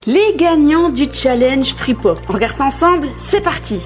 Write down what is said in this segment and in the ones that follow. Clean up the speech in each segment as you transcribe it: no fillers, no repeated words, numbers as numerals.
Les gagnants du challenge Fruit Pop. On regarde ça ensemble, c'est parti!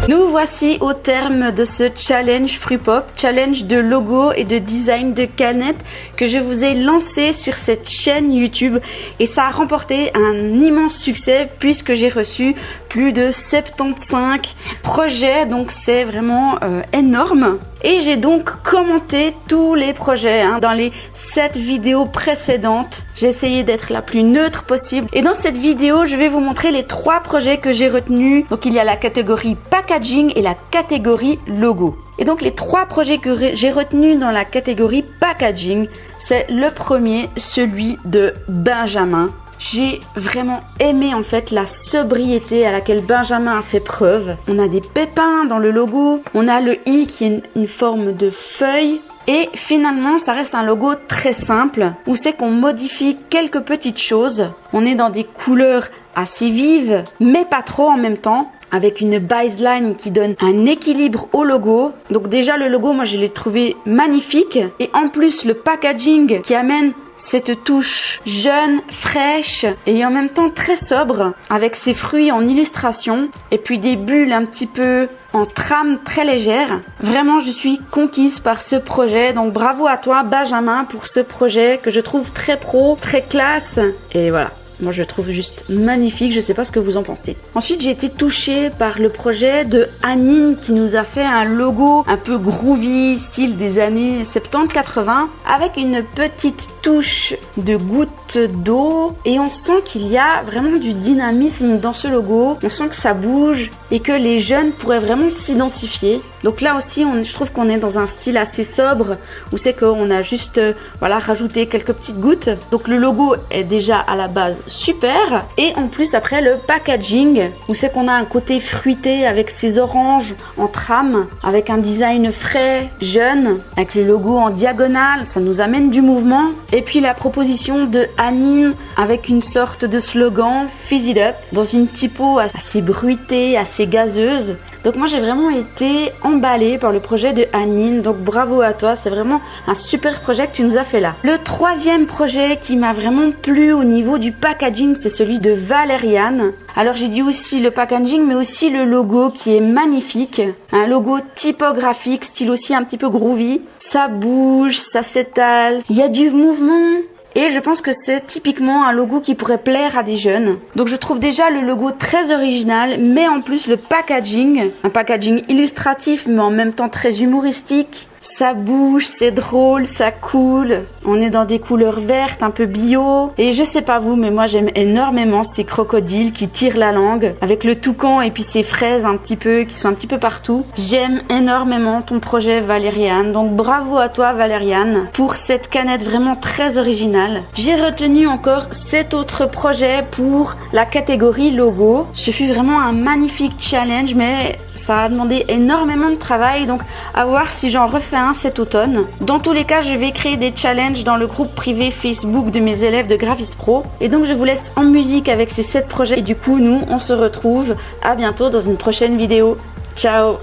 Nous voici au terme de ce challenge Fruit Pop, challenge de logo et de design de canettes que je vous ai lancé sur cette chaîne YouTube et ça a remporté un immense succès puisque j'ai reçu plus de 75 projets, donc c'est vraiment énorme. Et j'ai donc commenté tous les projets dans les 7 vidéos précédentes. J'ai essayé d'être la plus neutre possible. Et dans cette vidéo, je vais vous montrer les 3 projets que j'ai retenus. Donc il y a la catégorie packaging et la catégorie logo. Et donc les 3 projets que j'ai retenus dans la catégorie packaging, c'est le premier, celui de Benjamin. J'ai vraiment aimé en fait la sobriété à laquelle Benjamin a fait preuve. On a des pépins dans le logo, on a le i qui est une forme de feuille. Et finalement, ça reste un logo très simple où c'est qu'on modifie quelques petites choses. On est dans des couleurs assez vives, mais pas trop en même temps, avec une baseline qui donne un équilibre au logo. Donc déjà le logo, moi je l'ai trouvé magnifique. Et en plus le packaging qui amène cette touche jeune, fraîche et en même temps très sobre avec ses fruits en illustration et puis des bulles un petit peu en trame très légère. Vraiment, je suis conquise par ce projet. Donc bravo à toi Benjamin pour ce projet que je trouve très pro, très classe et voilà. Moi, je le trouve juste magnifique. Je sais pas ce que vous en pensez. Ensuite, j'ai été touchée par le projet de Anine qui nous a fait un logo un peu groovy, style des années 70-80, avec une petite touche de gouttes d'eau. Et on sent qu'il y a vraiment du dynamisme dans ce logo. On sent que ça bouge et que les jeunes pourraient vraiment s'identifier. Donc là aussi, je trouve qu'on est dans un style assez sobre où c'est qu'on a juste rajouté quelques petites gouttes. Donc le logo est déjà à la base super et en plus après le packaging où c'est qu'on a un côté fruité avec ces oranges en trame avec un design frais, jeune, avec le logo en diagonale, ça nous amène du mouvement. Et puis la proposition de Anine avec une sorte de slogan Fizz it up dans une typo assez bruitée, assez gazeuse. Donc moi j'ai vraiment été emballée par le projet de Anine, donc bravo à toi, c'est vraiment un super projet que tu nous as fait là. Le 3e projet qui m'a vraiment plu au niveau du packaging, c'est celui de Valériane. Alors j'ai dit aussi le packaging mais aussi le logo qui est magnifique, un logo typographique, style aussi un petit peu groovy, ça bouge, ça s'étale, il y a du mouvement. Et je pense que c'est typiquement un logo qui pourrait plaire à des jeunes. Donc je trouve déjà le logo très original, mais en plus le packaging, un packaging illustratif mais en même temps très humoristique. Ça bouge, c'est drôle, ça coule. On est dans des couleurs vertes, un peu bio. Et je sais pas vous, mais moi j'aime énormément ces crocodiles qui tirent la langue avec le toucan et puis ces fraises un petit peu qui sont un petit peu partout. J'aime énormément ton projet Valériane. Donc bravo à toi Valériane pour cette canette vraiment très originale. J'ai retenu encore 7 autres projets pour la catégorie logo. Ce fut vraiment un magnifique challenge, mais ça a demandé énormément de travail. Donc à voir si j'en refais un cet automne. Dans tous les cas, je vais créer des challenges dans le groupe privé Facebook de mes élèves de Graphis Pro. Et donc, je vous laisse en musique avec ces 7 projets. Et du coup, nous, on se retrouve à bientôt dans une prochaine vidéo. Ciao!